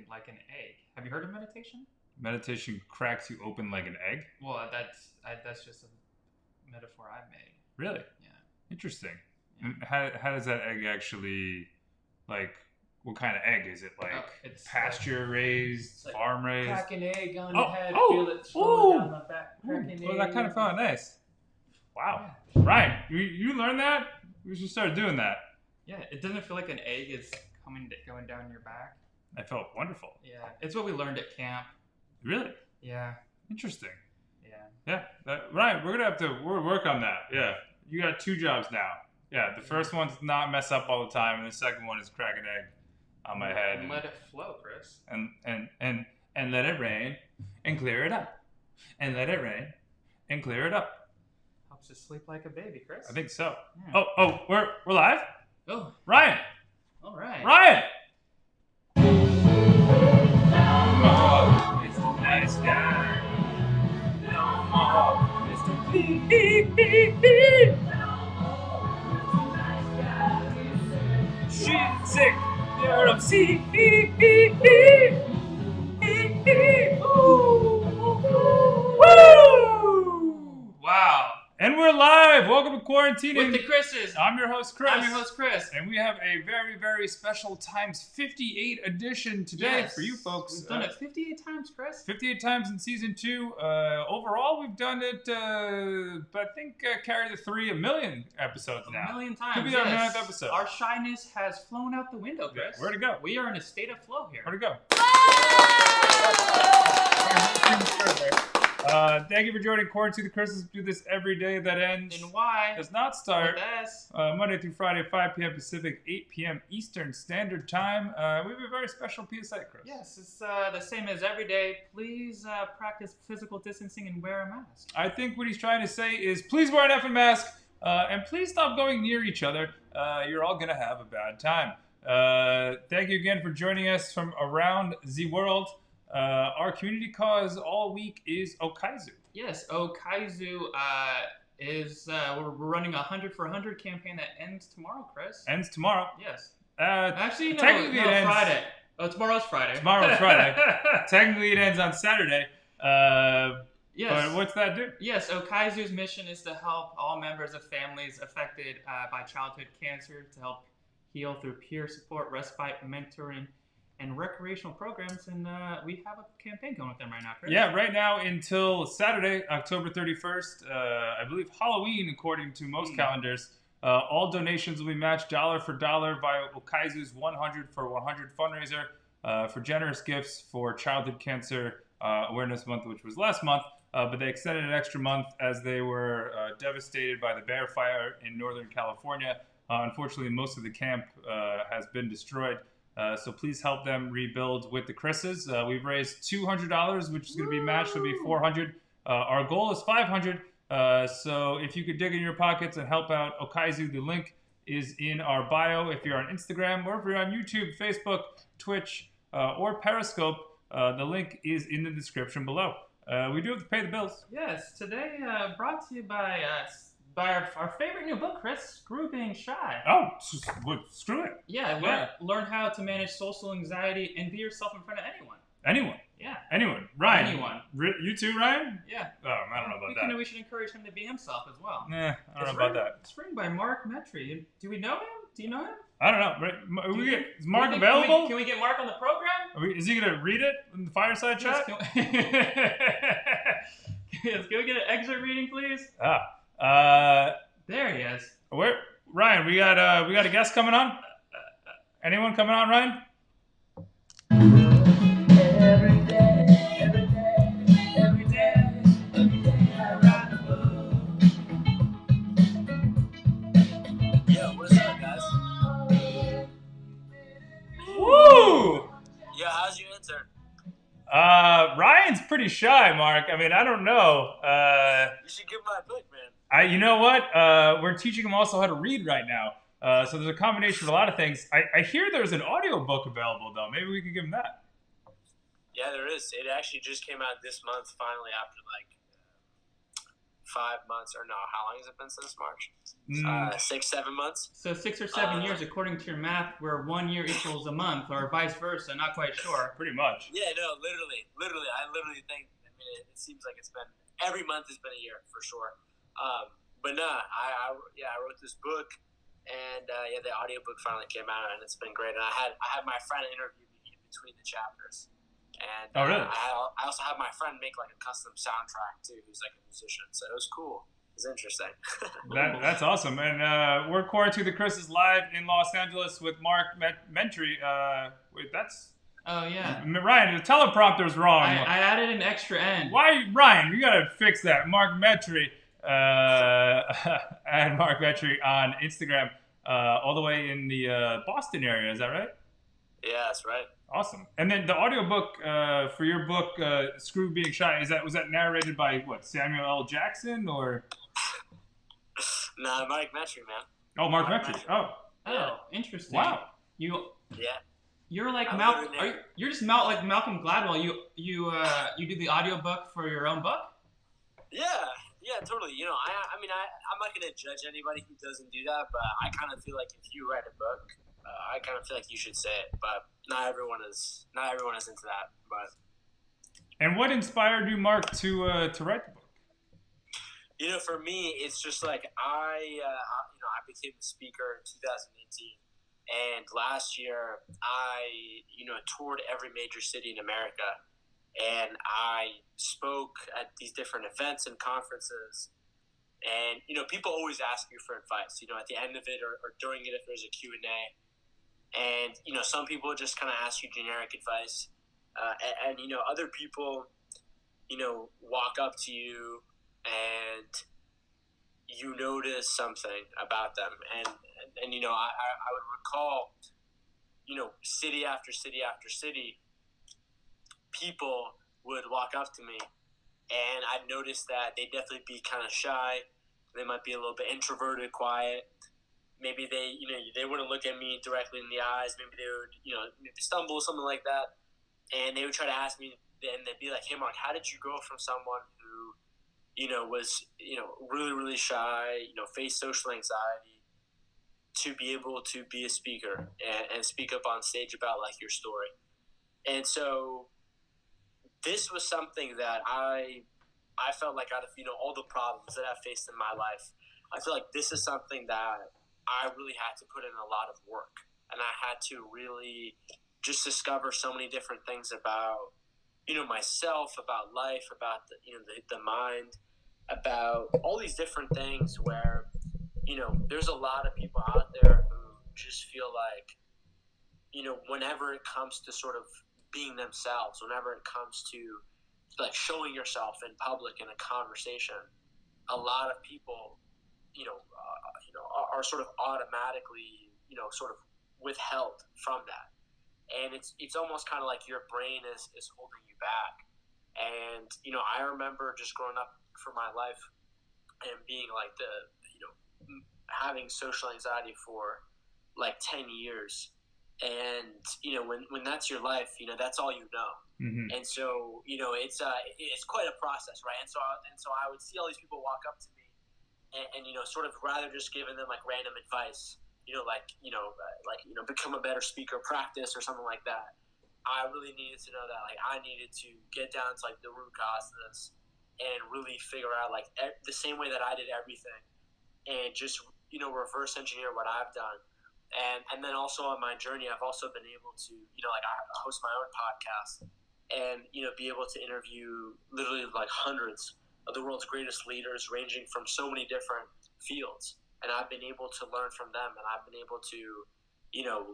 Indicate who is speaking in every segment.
Speaker 1: like an egg. Have you heard of meditation?
Speaker 2: Meditation cracks you open like an egg?
Speaker 1: Well, that's just a metaphor I made.
Speaker 2: Really?
Speaker 1: Yeah.
Speaker 2: Interesting.
Speaker 1: Yeah.
Speaker 2: And how does that egg actually, like, what kind of egg is it? Like
Speaker 1: it's
Speaker 2: pasture raised,
Speaker 1: like
Speaker 2: farm raised?
Speaker 1: crack an egg on the head, feel it down my back.
Speaker 2: Well, that kind of felt nice. Wow.
Speaker 1: Yeah.
Speaker 2: Ryan, you learned that? We should start doing that.
Speaker 1: Yeah, it doesn't feel like an egg is going down your back.
Speaker 2: That felt wonderful.
Speaker 1: Yeah, it's what we learned at camp.
Speaker 2: Really?
Speaker 1: Yeah.
Speaker 2: Interesting.
Speaker 1: Yeah.
Speaker 2: Yeah. Ryan, we're gonna have to work on that. Yeah. You got 2 jobs now. Yeah. The first one's not mess up all the time, and the second one is crack an egg on my head.
Speaker 1: And let it flow, Chris.
Speaker 2: And let it rain and clear it up. And let it rain and clear it up.
Speaker 1: Helps you sleep like a baby, Chris.
Speaker 2: I think so.
Speaker 1: Yeah.
Speaker 2: Oh, we're live?
Speaker 1: Oh.
Speaker 2: Ryan!
Speaker 1: All right.
Speaker 2: Ryan! It's a nice guy. No more Mr. P. She's sick. You're of C. Woo! Wow. And we're live. Welcome to Quarantining
Speaker 1: With the Chris's.
Speaker 2: I'm your host, Chris.
Speaker 1: I'm your host, Chris.
Speaker 2: And we have a very, very special times 58 edition today for you folks.
Speaker 1: We've done it 58 times, Chris.
Speaker 2: 58 times in season 2. Overall, we've done it, but I think carry the 1 million episodes now.
Speaker 1: 1 million times.
Speaker 2: Could be our 9th episode.
Speaker 1: Our shyness has flown out the window, Chris.
Speaker 2: Where'd it go?
Speaker 1: We are in a state of flow here.
Speaker 2: Where'd it go? Thank you for joining Quarantine the Chris's. Do this every day that ends.
Speaker 1: And why?
Speaker 2: Does not start.
Speaker 1: With S.
Speaker 2: Monday through Friday, 5 p.m. Pacific, 8 p.m. Eastern Standard Time. We have a very special PSA, Chris.
Speaker 1: Yes, it's the same as every day. Please practice physical distancing and wear a mask.
Speaker 2: I think what he's trying to say is please wear an effing mask and please stop going near each other. You're all going to have a bad time. Thank you again for joining us from around the world. Our community cause all week is Okaizu.
Speaker 1: Yes, Okaizu is we're running a 100 for 100 campaign that ends tomorrow, Chris.
Speaker 2: Ends tomorrow.
Speaker 1: Yes.
Speaker 2: Actually,
Speaker 1: no,
Speaker 2: technically it ends
Speaker 1: Friday. Oh, tomorrow's Friday.
Speaker 2: Tomorrow's Friday. Technically, it ends on Saturday.
Speaker 1: Yes.
Speaker 2: But what's that do?
Speaker 1: Yes, Okaizu's mission is to help all members of families affected by childhood cancer to help heal through peer support, respite, mentoring, and recreational programs, and we have a campaign going with them right now, Chris.
Speaker 2: Yeah, right now until Saturday, October 31st, I believe Halloween, according to most calendars, all donations will be matched dollar for dollar via Okaizu's 100 for 100 fundraiser for generous gifts for Childhood Cancer Awareness Month, which was last month, but they extended an extra month as they were devastated by the Bear Fire in Northern California. Unfortunately, most of the camp has been destroyed. So please help them rebuild with the Chris's. We've raised $200, which is going to be matched. It'll be $400. Our goal is $500. So if you could dig in your pockets and help out Okaizu, the link is in our bio. If you're on Instagram or if you're on YouTube, Facebook, Twitch, or Periscope, the link is in the description below. We do have to pay the bills.
Speaker 1: Yes, today brought to you by our favorite new book, Chris, Screw Being Shy.
Speaker 2: Oh, screw it.
Speaker 1: Yeah, learn how to manage social anxiety and be yourself in front of anyone.
Speaker 2: Anyone.
Speaker 1: Yeah.
Speaker 2: Anyone. Ryan.
Speaker 1: Anyone.
Speaker 2: You too, Ryan?
Speaker 1: Yeah.
Speaker 2: Oh, I don't know about that.
Speaker 1: We should encourage him to be himself as well.
Speaker 2: I don't know about that.
Speaker 1: It's written by Mark Metry. Do we know him? Do you know him?
Speaker 2: I don't know. Is Mark available?
Speaker 1: Can we get Mark on the program?
Speaker 2: Is he going to read it in the fireside chat?
Speaker 1: Yes, can we get an excerpt reading, please? There he is.
Speaker 2: Ryan, we got a guest coming on? Anyone coming on, Ryan?
Speaker 3: Every day I write a book. Yo, what's up, guys?
Speaker 2: Woo!
Speaker 3: Yo, how's your intern?
Speaker 2: Ryan's pretty shy, Mark. I mean, I don't know.
Speaker 3: You should give my book, man.
Speaker 2: You know what? We're teaching him also how to read right now. So there's a combination of a lot of things. I hear there's an audiobook available, though. Maybe we could give him that.
Speaker 3: Yeah, there is. It actually just came out this month, finally, after like 5 months, or no, how long has it been since March? 6, 7 months.
Speaker 1: So 6 or 7 years, according to your math, where 1 year equals a month, or vice versa. Not quite sure.
Speaker 2: Pretty much.
Speaker 3: Yeah, no, literally. I literally think. I mean, it seems like it's been every month has been a year for sure. But no, I wrote this book, and the audiobook finally came out, and it's been great. And I had my friend interview me in between the chapters. And
Speaker 2: oh, really?
Speaker 3: I also had my friend make like a custom soundtrack too, who's like a musician. So it was cool. It was interesting.
Speaker 2: That's awesome. And we're Quarantine the Chrises live in Los Angeles with Mark Metry.
Speaker 1: Oh, yeah.
Speaker 2: Ryan, the teleprompter's wrong.
Speaker 1: I added an extra N.
Speaker 2: Why, Ryan? You gotta fix that. Mark Metry and Mark Metry on Instagram, all the way in the Boston area. Is that right?
Speaker 3: Yeah, that's right.
Speaker 2: Awesome. And then the audiobook for your book, Screw Being Shy, was that narrated by what, Samuel L. Jackson or?
Speaker 3: Nah, Mark Metry, man.
Speaker 2: Oh, Mark Metry.
Speaker 1: Oh, interesting.
Speaker 2: Wow.
Speaker 1: You're like you're just like Malcolm Gladwell. You do the audiobook for your own book?
Speaker 3: Yeah, totally. You know, I mean, I'm not gonna judge anybody who doesn't do that, but I kind of feel like if you write a book, I kind of feel like you should say it. But not everyone is into that. But
Speaker 2: and what inspired you, Mark, to write the book?
Speaker 3: You know, for me, it's just like I became a speaker in 2018. And last year, I toured every major city in America, and I spoke at these different events and conferences. And people always ask you for advice. At the end of it or during it, if there's a Q&A. And some people just kind of ask you generic advice, and other people, walk up to you and you notice something about them, and I would recall, city after city after city, people would walk up to me, and I'd notice that they'd definitely be kind of shy. They might be a little bit introverted, quiet. Maybe they wouldn't look at me directly in the eyes. Maybe they would, maybe stumble, something like that. And they would try to ask me, and they'd be like, "Hey, Mark, how did you go from someone who was, really, really shy, faced social anxiety, to be able to be a speaker and speak up on stage about, like, your story?" And so this was something that I felt like out of, all the problems that I've faced in my life, I feel like this is something that I really had to put in a lot of work. And I had to really just discover so many different things about, myself, about life, about the mind, about all these different things where, there's a lot of people out there who just feel like, whenever it comes to sort of being themselves, whenever it comes to like showing yourself in public in a conversation, a lot of people, are sort of automatically, sort of withheld from that. And it's almost kind of like your brain is holding you back. And, I remember just growing up for my life and being like having social anxiety for like 10 years. And, when that's your life, that's all you know.
Speaker 2: Mm-hmm.
Speaker 3: And so, it's quite a process, right? And so I would see all these people walk up to me and sort of rather just giving them like random advice, become a better speaker, practice or something like that. I really needed to know that, like, I needed to get down to like the root cause of this and really figure out like the same way that I did everything, and just, reverse engineer what I've done. And then also on my journey, I've also been able to, I host my own podcast and, be able to interview literally like hundreds of the world's greatest leaders ranging from so many different fields. And I've been able to learn from them, and I've been able to,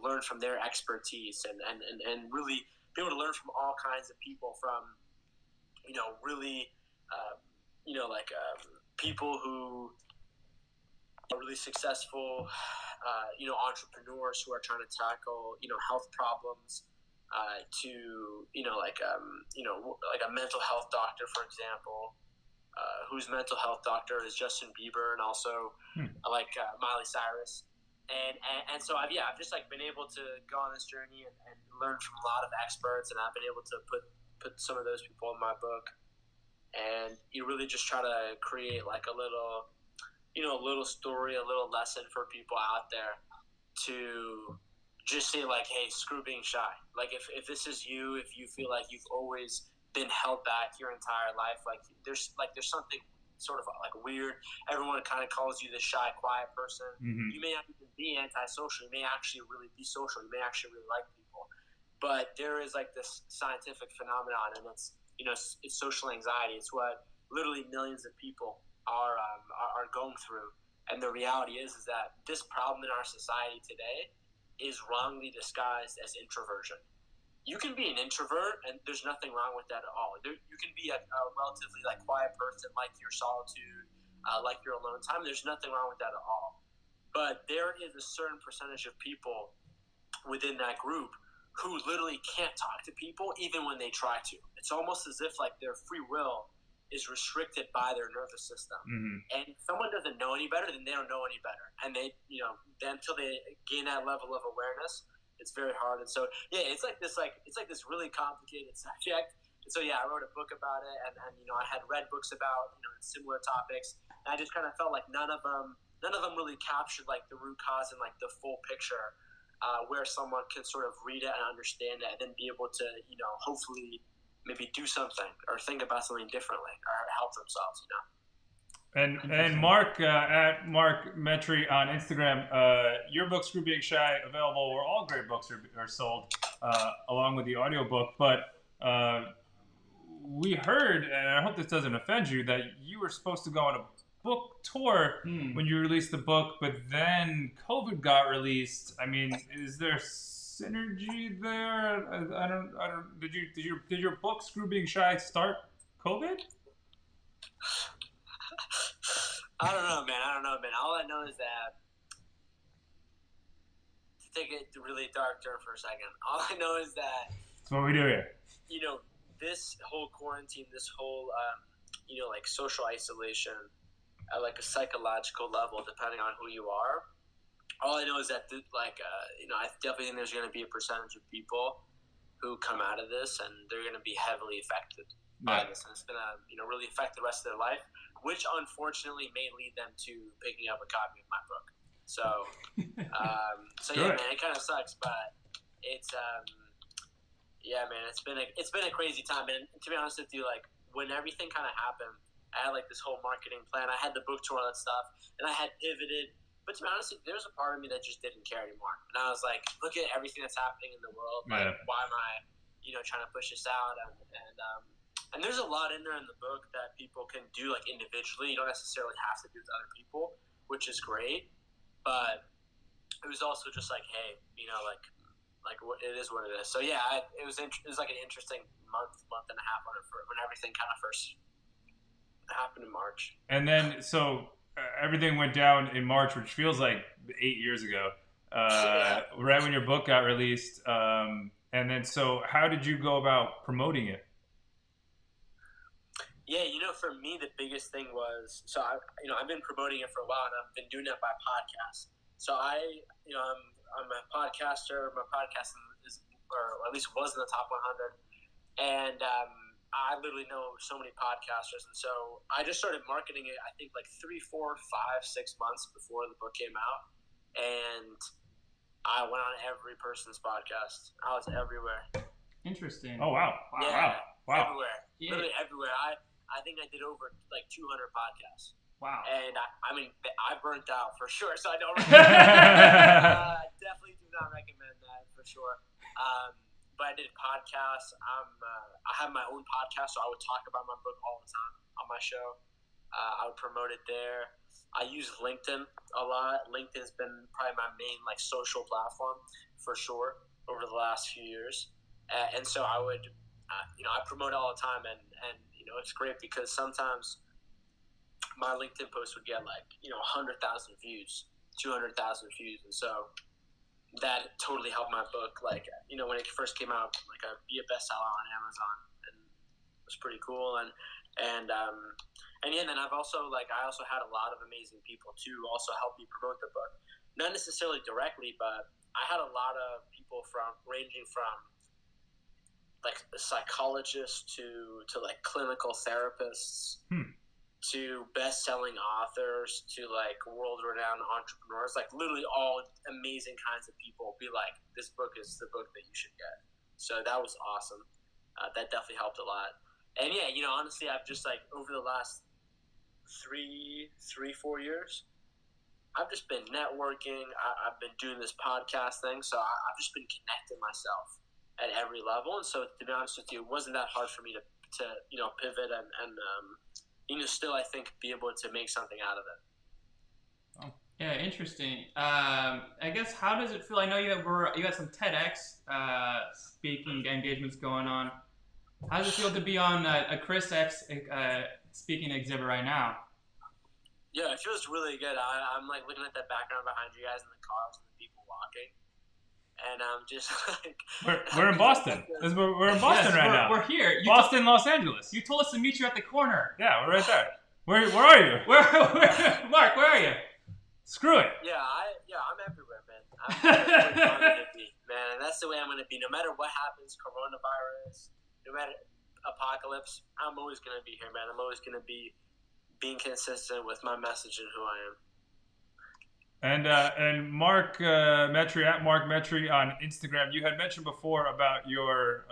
Speaker 3: learn from their expertise and really be able to learn from all kinds of people from, really, people who are really successful, entrepreneurs who are trying to tackle, health problems, to, like a mental health doctor, for example, whose mental health doctor is Justin Bieber, and also Miley Cyrus. And so I've just like been able to go on this journey and learn from a lot of experts, and I've been able to put some of those people in my book. and you really just try to create like a little, a little story, a little lesson for people out there to just say like, hey, screw being shy. Like if this is you, if you feel like you've always been held back your entire life, like there's something sort of like weird. Everyone kind of calls you the shy, quiet person.
Speaker 2: Mm-hmm.
Speaker 3: You may not even be antisocial. You may actually really be social. You may actually really like people. But there is like this scientific phenomenon, and it's social anxiety. It's what literally millions of people are going through. And the reality is that this problem in our society today is wrongly disguised as introversion. You can be an introvert, and there's nothing wrong with that at all. You can be a relatively like quiet person, like your solitude, like your alone time. There's nothing wrong with that at all. But there is a certain percentage of people within that group who literally can't talk to people even when they try to. It's almost as if like their free will is restricted by their nervous system.
Speaker 2: Mm-hmm.
Speaker 3: And if someone doesn't know any better, then they don't know any better. And they, until they gain that level of awareness, it's very hard. And so, yeah, it's like this really complicated subject. And so, yeah, I wrote a book about it, and I had read books about, similar topics. And I just kind of felt like none of them really captured like the root cause and like the full picture, where someone can sort of read it and understand it, and then be able to, hopefully maybe do something or think about something differently or help themselves,
Speaker 2: And Mark at Mark Metry on Instagram, your book Screw Being Shy available where all great books are sold, along with the audiobook. But we heard, and I hope this doesn't offend you, that you were supposed to go on a book tour when you released the book, but then COVID got released. I mean, is there synergy there? I don't. Did your book Screw Being Shy start COVID?
Speaker 3: I don't know, man. All I know is that, to take it to really dark turn for a second, all I know is that
Speaker 2: that's what we do here.
Speaker 3: This whole quarantine, this whole like social isolation at like a psychological level, depending on who you are. All I know is that I definitely think there's going to be a percentage of people who come out of this and they're going to be heavily affected by this, and it's going to really affect the rest of their life, which unfortunately may lead them to picking up a copy of my book. So, yeah, man, it kind of sucks, but it's yeah, man, it's been a crazy time, and to be honest with you, like when everything kind of happened, I had like this whole marketing plan. I had the book tour, all that stuff, and I had pivoted. But to be honest, there's a part of me that just didn't care anymore. And I was like, look at everything that's happening in the world. Like, why am I, trying to push this out? And there's a lot in there in the book that people can do like individually. You don't necessarily have to do with other people, which is great. But it was also just like, hey, it is what it is. So yeah, it was like an interesting month and a half when everything kind of first happened in March.
Speaker 2: And then everything went down in March, which feels like 8 years ago, right when your book got released. And then, so how did you go about promoting it?
Speaker 3: Yeah, for me, the biggest thing was, so I've been promoting it for a while, and I've been doing it by podcast. So I'm a podcaster. My podcast is, or at least was in the top 100, and I literally know so many podcasters, and so I just started marketing it, I think, like 3, 4, 5, 6 months before the book came out, and I went on every person's podcast. I was everywhere.
Speaker 1: Interesting.
Speaker 2: Oh, wow.
Speaker 3: Yeah,
Speaker 2: wow.
Speaker 3: Everywhere.
Speaker 1: Yeah.
Speaker 3: Literally everywhere. I think I did over like 200 podcasts.
Speaker 1: Wow.
Speaker 3: And I burnt out for sure, so I don't definitely do not recommend that for sure. But I did podcasts. I have my own podcast, so I would talk about my book all the time on my show. I would promote it there. I use LinkedIn a lot. LinkedIn's been probably my main like social platform for sure over the last few years. And so I would, I promote it all the time, and it's great because sometimes my LinkedIn post would get like 100,000 views, 200,000 views, and so that totally helped my book. Like when it first came out, like be a bestseller on Amazon, and it was pretty cool. And yeah, then I also had a lot of amazing people to also help me promote the book, not necessarily directly, but I had a lot of people ranging from like psychologists to like clinical therapists to best-selling authors to like world-renowned entrepreneurs, like literally all amazing kinds of people be like, this book is the book that you should get. So that was awesome. That definitely helped a lot. And yeah, honestly, I've just like over the last 4 years, I've just been networking. I've been doing this podcast thing, so I've just been connecting myself at every level. And so, to be honest with you, it wasn't that hard for me to pivot and still, I think, be able to make something out of it.
Speaker 1: Oh, yeah, interesting. I guess, how does it feel? I know you got some TEDx speaking engagements going on. How does it feel to be on a Chris X speaking exhibit right now?
Speaker 3: Yeah, it feels really good. I'm like looking at that background behind you guys in the cars and the people walking. And I'm just like...
Speaker 2: We're in Boston. We're in Boston right now.
Speaker 1: We're here.
Speaker 2: Boston, Los Angeles.
Speaker 1: You told us to meet you at the corner.
Speaker 2: Yeah, we're right there. Where are you?
Speaker 1: Mark, where are you?
Speaker 2: Screw it.
Speaker 3: Yeah, I'm everywhere, man. I'm everywhere I'm going to be, man. And that's the way I'm going to be. No matter what happens, coronavirus, no matter apocalypse, I'm always going to be here, man. I'm always going to be being consistent with my message and who I am.
Speaker 2: And Mark Metry, at Mark Metry on Instagram, you had mentioned before about your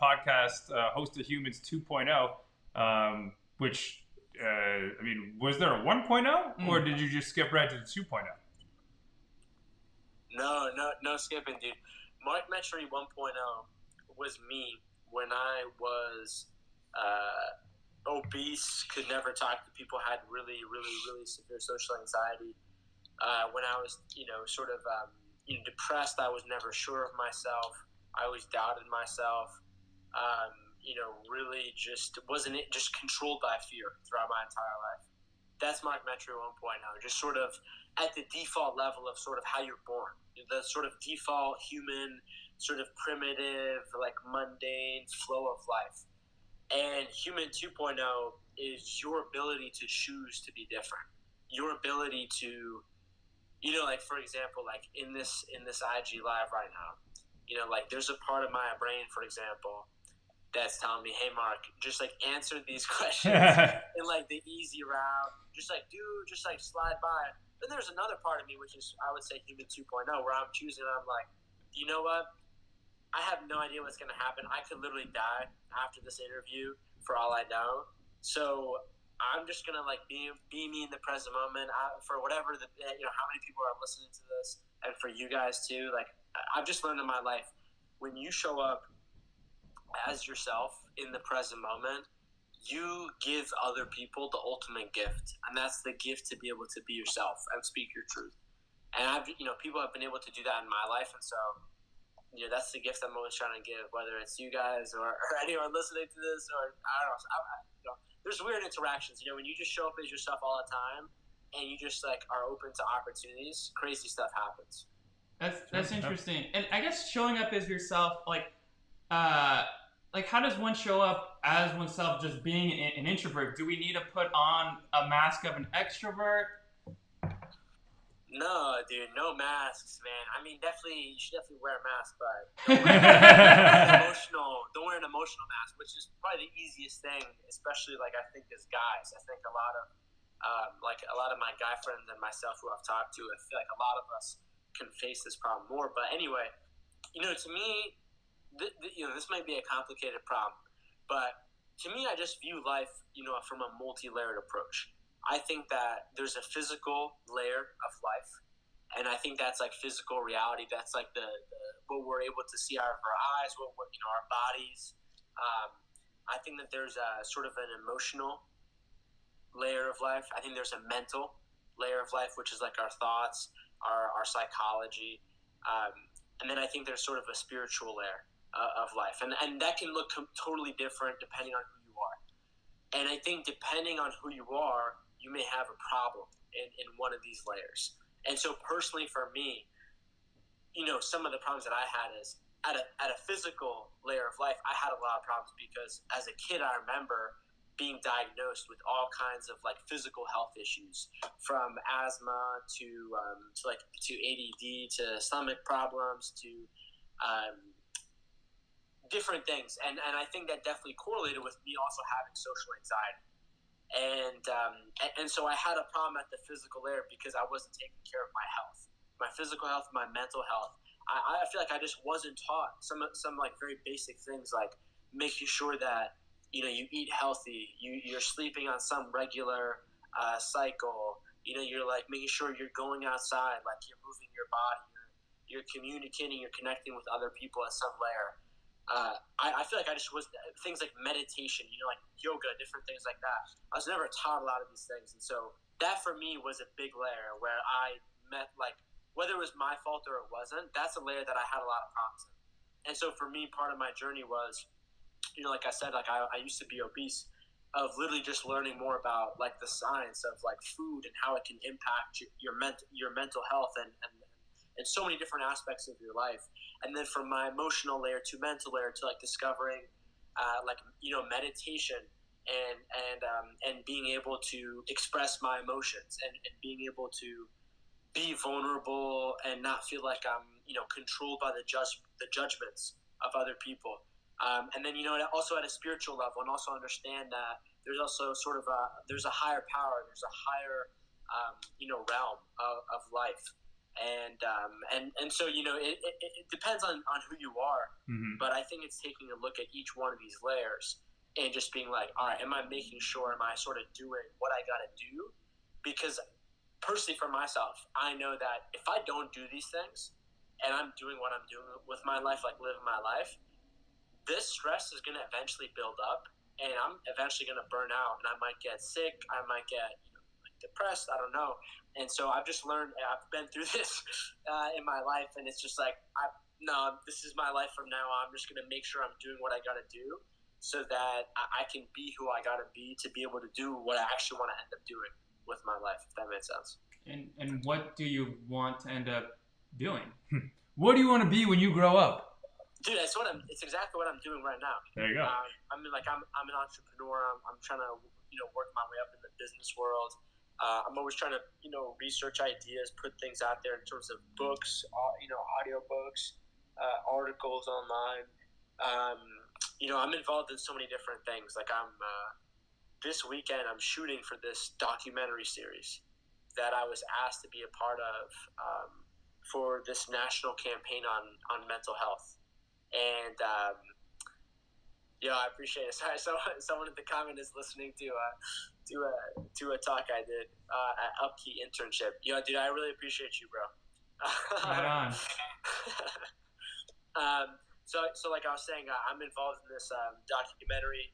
Speaker 2: podcast, Host of Humans 2.0, which, was there a 1.0 or did you just skip right to the 2.0?
Speaker 3: No skipping, dude. Mark Metry 1.0 was me when I was obese, could never talk to people, had really, really, really severe social anxiety. When I was, sort of, depressed, I was never sure of myself. I always doubted myself. Really just just controlled by fear throughout my entire life. That's Mark Metry 1.0, just sort of at the default level of sort of how you're born, the sort of default human, sort of primitive, like mundane flow of life. And Human 2.0 is your ability to choose to be different. Your ability to, like for example, like in this IG live right now, like there's a part of my brain, for example, that's telling me, hey Mark, just like answer these questions in like the easy route, just like slide by. Then there's another part of me, which is, I would say, Human 2.0, where I'm choosing, and I'm like, you know what? I have no idea what's going to happen. I could literally die after this interview for all I know. So I'm just going to like be me in the present moment, for whatever how many people are listening to this, and for you guys too. Like, I've just learned in my life, when you show up as yourself in the present moment, you give other people the ultimate gift, and that's the gift to be able to be yourself and speak your truth. And people have been able to do that in my life, and so that's the gift I'm always trying to give, whether it's you guys or anyone listening to this, or I don't know. There's weird interactions, when you just show up as yourself all the time, and you just like are open to opportunities, crazy stuff happens.
Speaker 1: That's interesting. And I guess showing up as yourself, like how does one show up as oneself, just being an introvert? Do we need to put on a mask of an extrovert?
Speaker 3: No, dude, no masks, man. I mean, you should definitely wear a mask, but don't wear an emotional mask, which is probably the easiest thing, especially like I think as guys. I think a lot of my guy friends and myself who I've talked to, I feel like a lot of us can face this problem more. But anyway, to me, this might be a complicated problem, but to me, I just view life, from a multi-layered approach. I think that there's a physical layer of life, and I think that's like physical reality. That's like the what we're able to see out of our eyes, what our bodies. I think that there's a sort of an emotional layer of life. I think there's a mental layer of life, which is like our thoughts, our psychology, and then I think there's sort of a spiritual layer of life, and that can look totally different depending on who you are. And I think depending on who you are, you may have a problem in one of these layers. And so personally for me, some of the problems that I had is at a physical layer of life, I had a lot of problems because as a kid, I remember being diagnosed with all kinds of like physical health issues, from asthma to ADD, to stomach problems, to different things, and I think that definitely correlated with me also having social anxiety. And so I had a problem at the physical layer because I wasn't taking care of my health, my physical health, my mental health. I feel like I just wasn't taught some like very basic things, like making sure that you eat healthy, you're sleeping on some regular cycle. You're like making sure you're going outside, like you're moving your body, you're communicating, you're connecting with other people at some layer. I feel like I just was things like meditation, like yoga, different things like that. I was never taught a lot of these things, and so that for me was a big layer where I met, like, whether it was my fault or it wasn't, that's a layer that I had a lot of problems in. And so for me, part of my journey was, like I said, like I used to be obese, of literally just learning more about like the science of like food and how it can impact your mental health and so many different aspects of your life. And then from my emotional layer to mental layer to like discovering meditation and being able to express my emotions and being able to be vulnerable and not feel like I'm controlled by the judgments of other people. And then also at a spiritual level, and also understand that there's also sort of there's a higher power, there's a higher realm of life. And so it depends on who you are, but I think it's taking a look at each one of these layers and just being like, all right, am I making sure, am I sort of doing what I got to do? Because personally for myself, I know that if I don't do these things and I'm doing what I'm doing with my life, like living my life, this stress is going to eventually build up and I'm eventually going to burn out and I might get sick, I might get depressed, I don't know. And so I've just learned, I've been through this in my life, and it's just like, no, this is my life from now on. I'm just going to make sure I'm doing what I got to do so that I can be who I got to be able to do what I actually want to end up doing with my life, if that makes sense.
Speaker 1: And what do you want to end up doing?
Speaker 2: What do you want to be when you grow up?
Speaker 3: Dude, it's exactly what I'm doing right now.
Speaker 2: There you go.
Speaker 3: I'm an entrepreneur. I'm trying to work my way up in the business world. I'm always trying to research ideas, put things out there in terms of books, audio books, articles online. I'm involved in so many different things. Like this weekend I'm shooting for this documentary series that I was asked to be a part of for this national campaign on mental health. And I appreciate it. Sorry, someone in the comment is listening to a talk I did at Upkey internship. Dude, I really appreciate you, bro.
Speaker 1: Right on.
Speaker 3: So like I was saying, I'm involved in this documentary.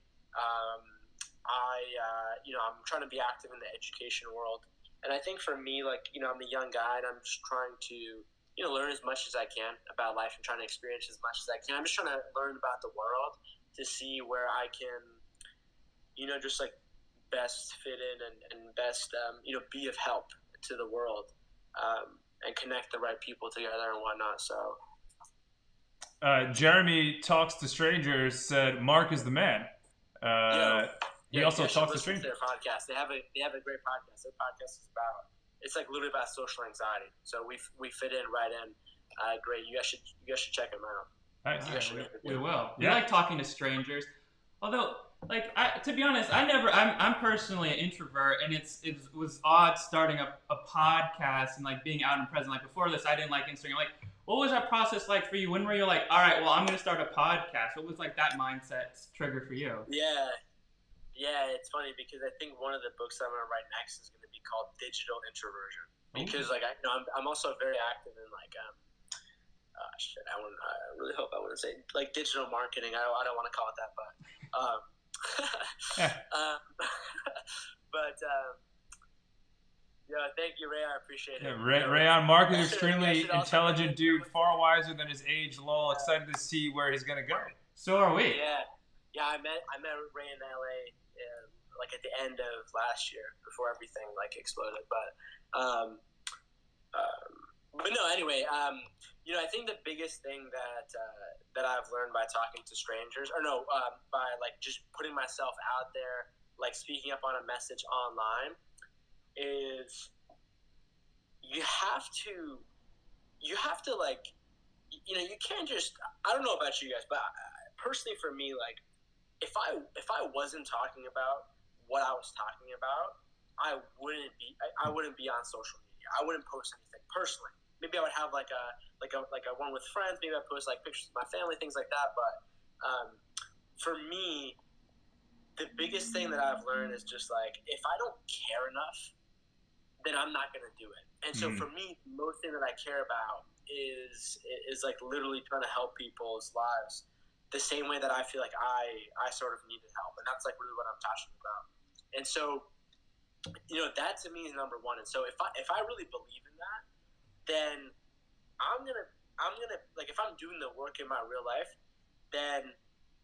Speaker 3: I'm trying to be active in the education world, and I think for me, like I'm a young guy, and I'm just trying to learn as much as I can about life and trying to experience as much as I can. I'm just trying to learn about the world to see where I can, just like best fit in and best, be of help to the world and connect the right people together and whatnot. So.
Speaker 2: Jeremy Talks to Strangers said Mark is the man. He also talks to strangers.
Speaker 3: Their podcast. They have a great podcast. Their podcast is it's like literally about social anxiety. So we fit in right in. Great. You guys should check them out.
Speaker 2: Nice.
Speaker 1: We will. We like talking to strangers. Although, like, to be honest, I'm personally an introvert, and it was odd starting a podcast and like being out and present. Like before this, I didn't like Instagram. Like, what was that process like for you? When were you like, all right, well, I'm going to start a podcast? What was like that mindset trigger for you?
Speaker 3: Yeah, it's funny because I think one of the books I'm going to write next is going to be called Digital Introversion. Because I'm also very active in like I really hope I wouldn't say like digital marketing. I don't want to call it that, but thank you, Ray. I appreciate it.
Speaker 2: Rayon Mark is extremely intelligent dude, far wiser than his age. Lol, excited to see where he's gonna go.
Speaker 1: So are we.
Speaker 3: Yeah. I met Ray in LA like at the end of last year before everything like exploded. But no. Anyway, I think the biggest thing that I've learned by talking to strangers, by like just putting myself out there, like speaking up on a message online, is you have to like, you can't just, I don't know about you guys, but personally for me, like if I wasn't talking about what I was talking about, I wouldn't be on social media. I wouldn't post anything personally. Maybe I would have like a one with friends. Maybe I post like pictures of my family, things like that. But for me, the biggest thing that I've learned is just like if I don't care enough, then I'm not gonna do it. And so for me, most thing that I care about is like literally trying to help people's lives the same way that I feel like I sort of needed help, and that's like really what I'm passionate about. And so, that to me is number one. And so if I really believe in that, then I'm gonna like if I'm doing the work in my real life, then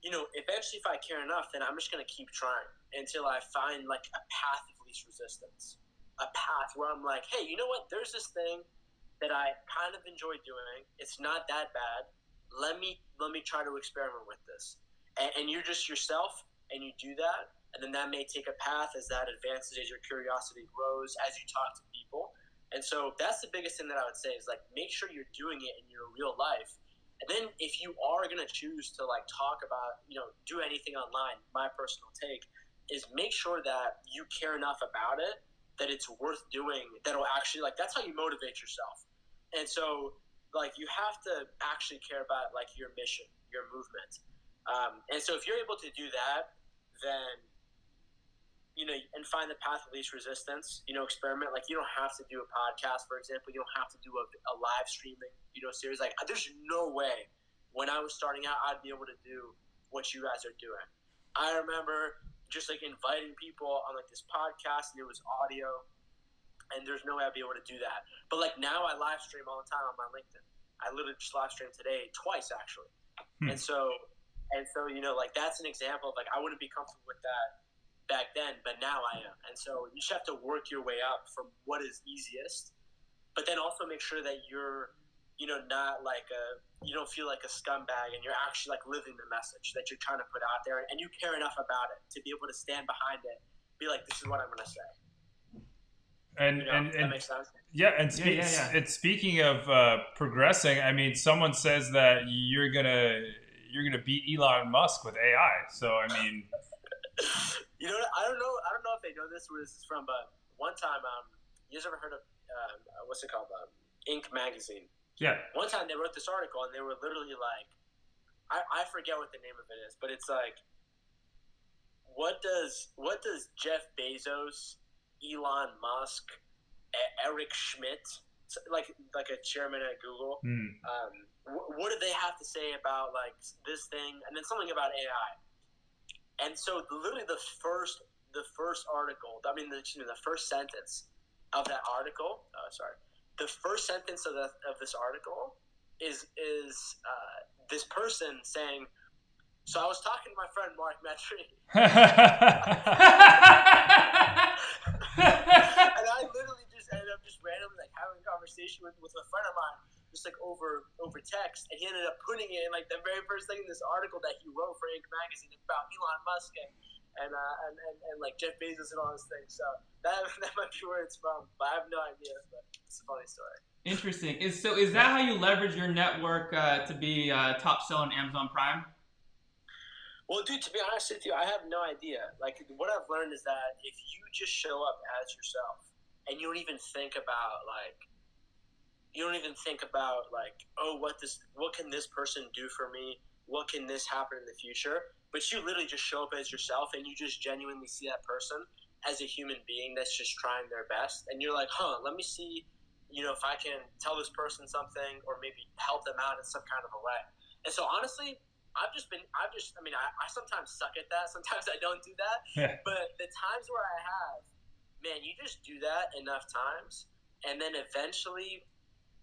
Speaker 3: eventually if I care enough, then I'm just gonna keep trying until I find like a path of least resistance, a path where I'm like, hey, you know what? There's this thing that I kind of enjoy doing. It's not that bad. Let me try to experiment with this. And you're just yourself, and you do that, and then that may take a path as that advances, as your curiosity grows, as you talk to people. And so that's the biggest thing that I would say is like make sure you're doing it in your real life. And then if you are going to choose to like talk about, do anything online, my personal take is make sure that you care enough about it that it's worth doing, that'll actually like that's how you motivate yourself. And so like you have to actually care about like your mission, your movement. And so if you're able to do that, then and find the path of least resistance, experiment. Like you don't have to do a podcast, for example. You don't have to do a live streaming, series. Like there's no way when I was starting out, I'd be able to do what you guys are doing. I remember just like inviting people on like this podcast and it was audio, and there's no way I'd be able to do that. But like now I live stream all the time on my LinkedIn. I literally just live streamed today twice actually. And so like that's an example of like I wouldn't be comfortable with that back then, but now I am. And so you just have to work your way up from what is easiest, but then also make sure that you're not like you don't feel like a scumbag, and you're actually like living the message that you're trying to put out there, and you care enough about it to be able to stand behind it, be like, this is what I'm going to say.
Speaker 2: And
Speaker 3: that makes sense.
Speaker 2: Yeah, and speaking of progressing, I mean, someone says that you're gonna beat Elon Musk with AI. So I mean,
Speaker 3: I don't know if they know this, where this is from, but one time, you guys ever heard of what's it called, Inc. magazine?
Speaker 2: Yeah.
Speaker 3: One time they wrote this article, and they were literally like, I forget what the name of it is, but it's like, what does Jeff Bezos, Elon Musk, Eric Schmidt, like a chairman at Google, what do they have to say about like this thing, and then something about AI? And so literally the first article, I mean the first sentence of that article, the first sentence of this article is this person saying, so I was talking to my friend Mark Metry. And I literally just ended up just randomly like having a conversation with a friend of mine, just like over text, and he ended up putting it in like the very first thing in this article that he wrote for Inc. magazine about Elon Musk and like Jeff Bezos and all those things. So that might be where it's from, but I have no idea. But it's a funny story.
Speaker 1: Interesting. Is that how you leverage your network to be top seller on Amazon Prime?
Speaker 3: Well, dude, to be honest with you, I have no idea. Like, what I've learned is that if you just show up as yourself, and you don't even think about oh, what can this person do for me? What can this happen in the future? But you literally just show up as yourself, and you just genuinely see that person as a human being that's just trying their best. And you're like, let me see, if I can tell this person something or maybe help them out in some kind of a way. And so honestly, I sometimes suck at that. Sometimes I don't do that.
Speaker 2: Yeah. But
Speaker 3: the times where I have, man, you just do that enough times, and then eventually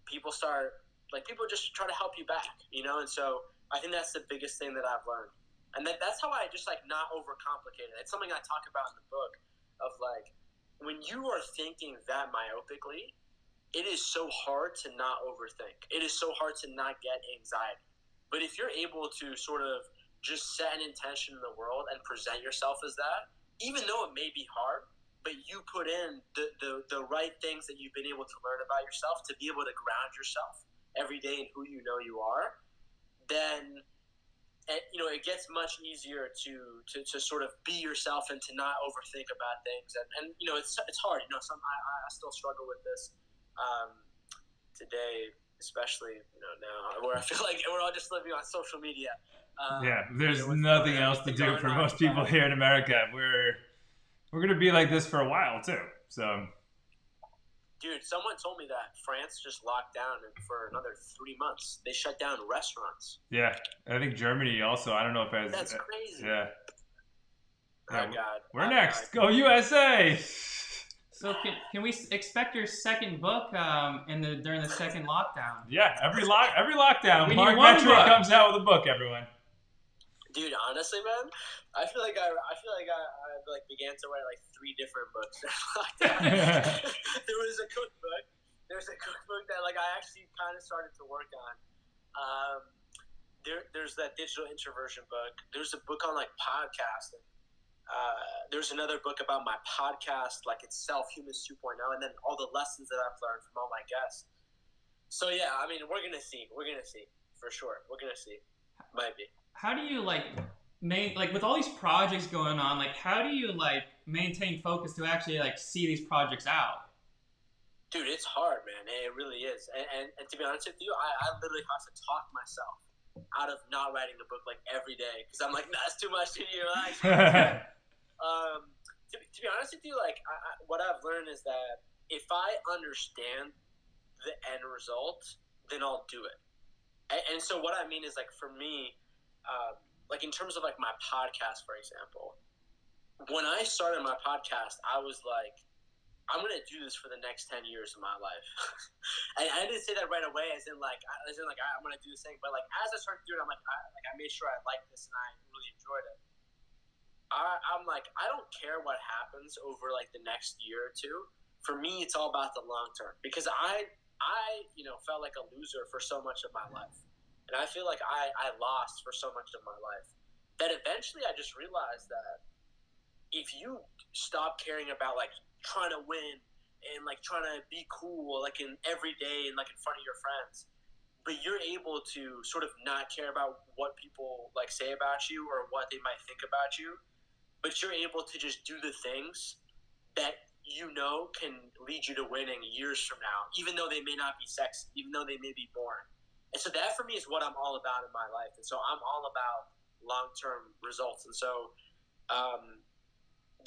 Speaker 3: people just try to help you back, And so I think that's the biggest thing that I've learned. And that's how I just like not overcomplicate it. It's something I talk about in the book of like, when you are thinking that myopically, it is so hard to not overthink. It is so hard to not get anxiety. But if you're able to sort of just set an intention in the world and present yourself as that, even though it may be hard, but you put in the right things that you've been able to learn about yourself to be able to ground yourself every day in who you know you are, then and it gets much easier to sort of be yourself and to not overthink about things. And it's hard. I still struggle with this today, especially now where I feel like we're all just living on social media.
Speaker 2: There's nothing else to do for most people here in America. We're gonna be like this for a while too. So.
Speaker 3: Dude, someone told me that France just locked down for another 3 months. They shut down restaurants.
Speaker 2: Yeah, I think Germany also. I don't know if it has.
Speaker 3: That's crazy.
Speaker 2: Yeah.
Speaker 3: Oh, God.
Speaker 2: We're next. Go USA!
Speaker 1: So can we expect your second book during the second lockdown?
Speaker 2: Yeah, every lockdown,
Speaker 1: Mark
Speaker 2: Metry comes out with a book, everyone.
Speaker 3: Dude, honestly, man, I feel like I began to write like 3 different books. There was a cookbook. There's a cookbook that like I actually kind of started to work on. There's that digital introversion book. There's a book on like podcasting. There's another book about my podcast, like itself, Humans 2.0, and then all the lessons that I've learned from all my guests. So yeah, I mean, we're gonna see for sure. We're gonna see. Might be.
Speaker 1: How do you with all these projects going on, like how do you maintain focus to actually see these projects out?
Speaker 3: Dude, it's hard, man. It really is. And to be honest with you, I literally have to talk myself out of not writing a book every day because I'm like, nah, that's too much to do. To be honest with you, what I've learned is that if I understand the end result, then I'll do it. And so what I mean is for me, in terms of my podcast, for example, when I started my podcast, I was like, I'm going to do this for the next 10 years of my life. And I didn't say that right away as in I'm going to do this thing. But as I started doing it, I made sure I liked this and I really enjoyed it. I'm like, I don't care what happens over the next year or two. For me, it's all about the long term because I felt like a loser for so much of my life. And I feel like I lost for so much of my life that eventually I just realized that if you stop caring about trying to win and trying to be cool in every day and in front of your friends, but you're able to sort of not care about what people say about you or what they might think about you, but you're able to just do the things that can lead you to winning years from now, even though they may not be sexy, even though they may be boring. And so that for me is what I'm all about in my life. And so I'm all about long-term results. And so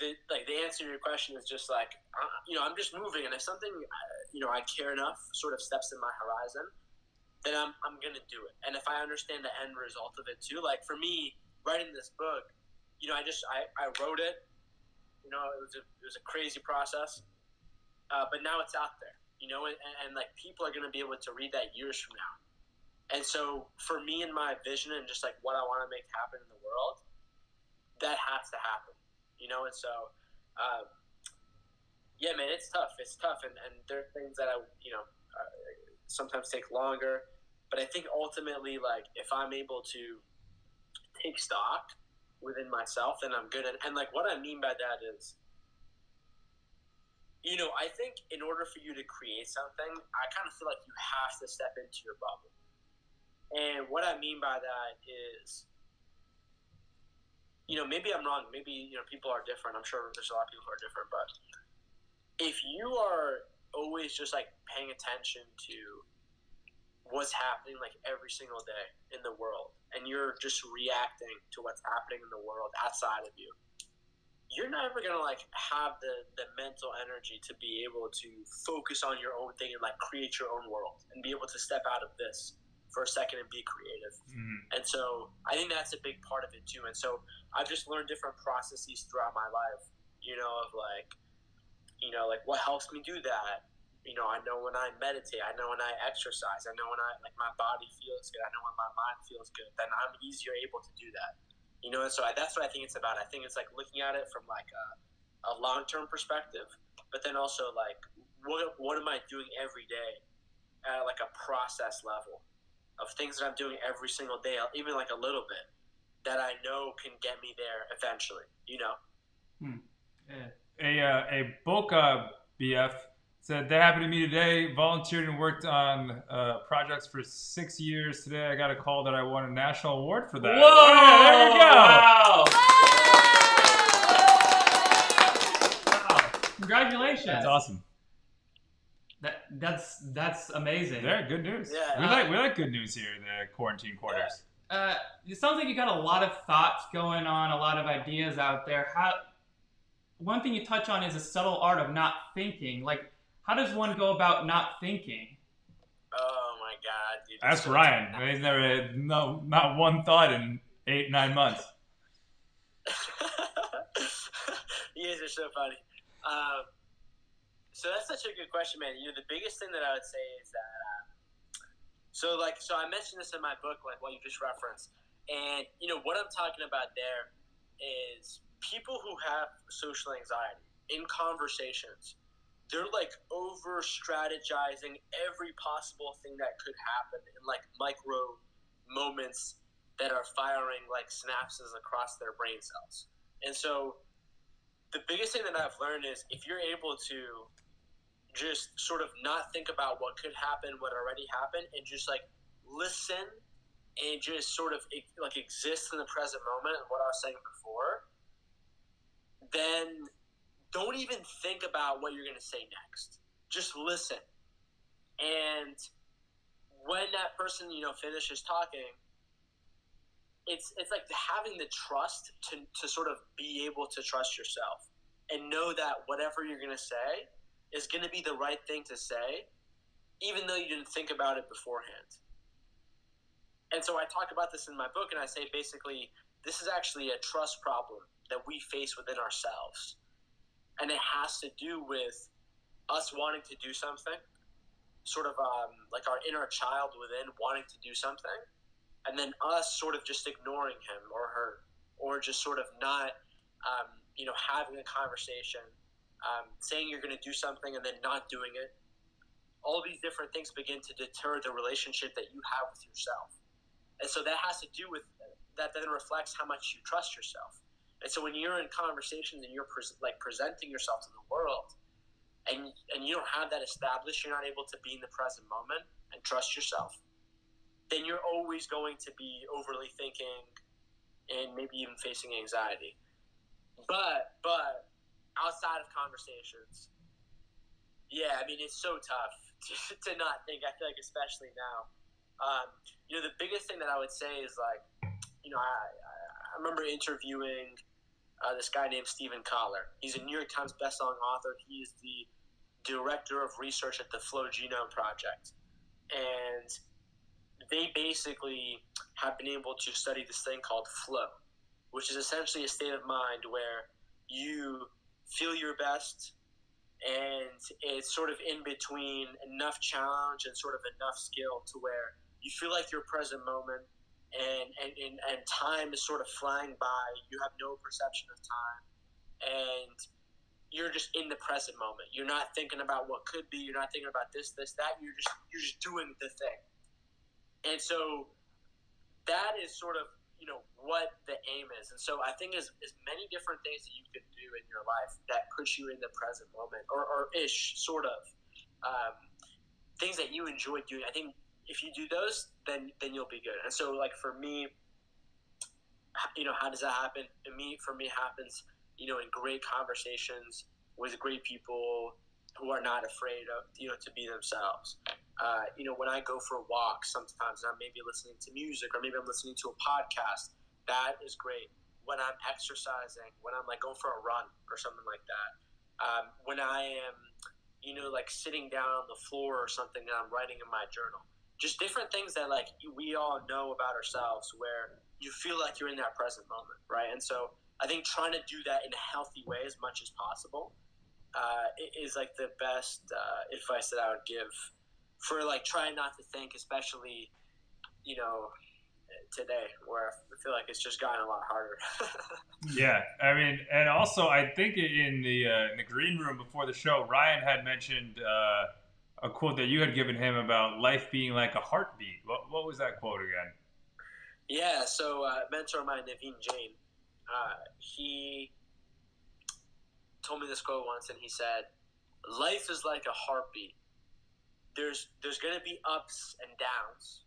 Speaker 3: the answer to your question is just I'm just moving. And if something, I care enough sort of steps in my horizon, then I'm going to do it. And if I understand the end result of it too, for me, writing this book, I wrote it, it was a crazy process, but now it's out there, and people are going to be able to read that years from now. And so for me and my vision and just what I want to make happen in the world, that has to happen, and so, yeah, man, it's tough. It's tough. And there are things that sometimes take longer, but I think ultimately, if I'm able to take stock within myself, then I'm good. And what I mean by that is, I think in order for you to create something, I kind of feel like you have to step into your bubble. And what I mean by that is, maybe I'm wrong. Maybe, people are different. I'm sure there's a lot of people who are different. But if you are always just paying attention to what's happening every single day in the world, and you're just reacting to what's happening in the world outside of you, you're never going to have the mental energy to be able to focus on your own thing and create your own world and be able to step out of this for a second and be creative. Mm-hmm. And so I think that's a big part of it too. And so I've just learned different processes throughout my life, of what helps me do that. I know when I meditate, I know when I exercise, I know when my body feels good, I know when my mind feels good, then I'm easier able to do that. And so that's what I think it's about. I think it's looking at it from a long-term perspective, but then also what am I doing every day at a process level of things that I'm doing every single day, even a little bit, that I know can get me there eventually,
Speaker 2: A book, BF, Said that happened to me today. Volunteered and worked on projects for 6 years. Today I got a call that I won a national award for that.
Speaker 1: Whoa!
Speaker 2: Yeah, there you go.
Speaker 1: Wow! Congratulations.
Speaker 2: That's awesome.
Speaker 1: That's amazing.
Speaker 2: Yeah, good news.
Speaker 3: Yeah,
Speaker 2: we like good news here in the quarantine quarters.
Speaker 1: It sounds like you got a lot of thoughts going on, a lot of ideas out there. One thing you touch on is the subtle art of not thinking. Like, how does one go about not thinking?
Speaker 3: Oh my God, dude.
Speaker 2: Ask Ryan. He's never had not one thought in 8-9 months.
Speaker 3: You guys are so funny. So that's such a good question, man. The biggest thing that I would say is that, so I mentioned this in my book, like what you just referenced, and what I'm talking about there is people who have social anxiety in conversations. They're like over strategizing every possible thing that could happen in like micro moments that are firing like synapses across their brain cells. And so the biggest thing that I've learned is if you're able to just sort of not think about what could happen, what already happened, and just like listen and just sort of like exist in the present moment and what I was saying before, then don't even think about what you're going to say next. Just listen. And when that person, finishes talking, it's like having the trust to sort of be able to trust yourself and know that whatever you're going to say is going to be the right thing to say, even though you didn't think about it beforehand. And so I talk about this in my book, and I say basically this is actually a trust problem that we face within ourselves. And it has to do with us wanting to do something, sort of like our inner child within wanting to do something, and then us sort of just ignoring him or her, or just sort of not, having a conversation, saying you're going to do something and then not doing it. All these different things begin to deter the relationship that you have with yourself. And so that has to do with that then reflects how much you trust yourself. And so when you're in conversations and you're presenting yourself to the world and you don't have that established, you're not able to be in the present moment and trust yourself, then you're always going to be overly thinking and maybe even facing anxiety. But outside of conversations, yeah, I mean, it's so tough to not think. I feel like especially now. The biggest thing that I would say is like, I remember interviewing this guy named Stephen Collar. He's a New York Times bestselling author. He is the director of research at the Flow Genome Project. And they basically have been able to study this thing called flow, which is essentially a state of mind where you feel your best and it's sort of in between enough challenge and sort of enough skill to where you feel like you're present moment and time is sort of flying by. You have no perception of time and you're just in the present moment. You're not thinking about what could be. You're not thinking about this, that. You're just doing the thing. And so that is sort of, what the aim is. And so I think is many different things that you could do in your life that puts you in the present moment or ish, sort of. Things that you enjoy doing. I think if you do those, then you'll be good. And so like for me, how does that happen? For me happens, in great conversations with great people who are not afraid of, to be themselves. When I go for walks, sometimes I'm maybe listening to music or maybe I'm listening to a podcast. That is great. When I'm exercising, when I'm like going for a run or something like that. When I am, like sitting down on the floor or something and I'm writing in my journal. Just different things that like we all know about ourselves where you feel like you're in that present moment, right? And so I think trying to do that in a healthy way as much as possible is like the best advice that I would give for like trying not to think, especially, today where I feel like it's just gotten a lot harder.
Speaker 2: Yeah, I mean, and also I think in the green room before the show, Ryan had mentioned a quote that you had given him about life being like a heartbeat. What was that quote again?
Speaker 3: Yeah, so mentor of mine, Naveen Jain, he told me this quote once, and he said, life is like a heartbeat. There's going to be ups and downs,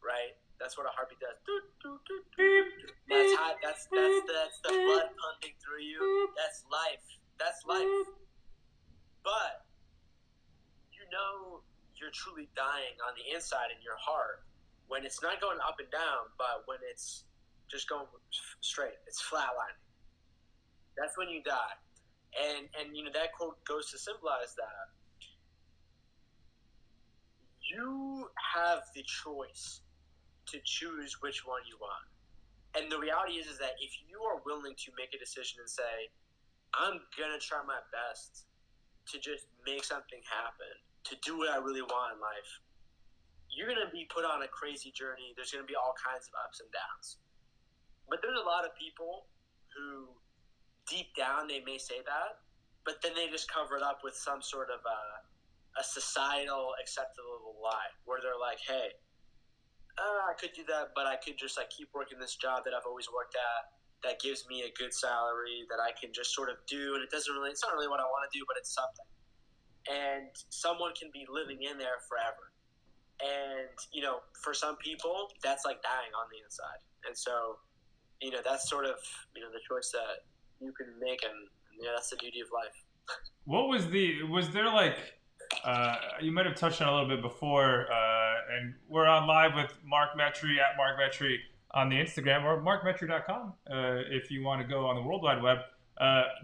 Speaker 3: right? That's what a heartbeat does. That's the blood pumping through you. That's life. That's life. But you know you're truly dying on the inside in your heart when it's not going up and down, but when it's just going straight. It's flatlining. That's when you die. And that quote goes to symbolize that you have the choice to choose which one you want. And the reality is that if you are willing to make a decision and say, I'm going to try my best to just make something happen, to do what I really want in life, you're going to be put on a crazy journey. There's going to be all kinds of ups and downs. But there's a lot of people who deep down they may say that, but then they just cover it up with some sort of a societal acceptable lie where they're like, hey, I could do that, but I could just like keep working this job that I've always worked at that gives me a good salary that I can just sort of do, and it's not really what I want to do, but it's something. And someone can be living in there forever. And, for some people, that's like dying on the inside. And so, that's sort of, the choice that you can make, and that's the beauty of life.
Speaker 2: What was there like, you might have touched on a little bit before, and we're on live with Mark Metry at Mark Metry on the Instagram, or markmetry.com if you want to go on the World Wide Web.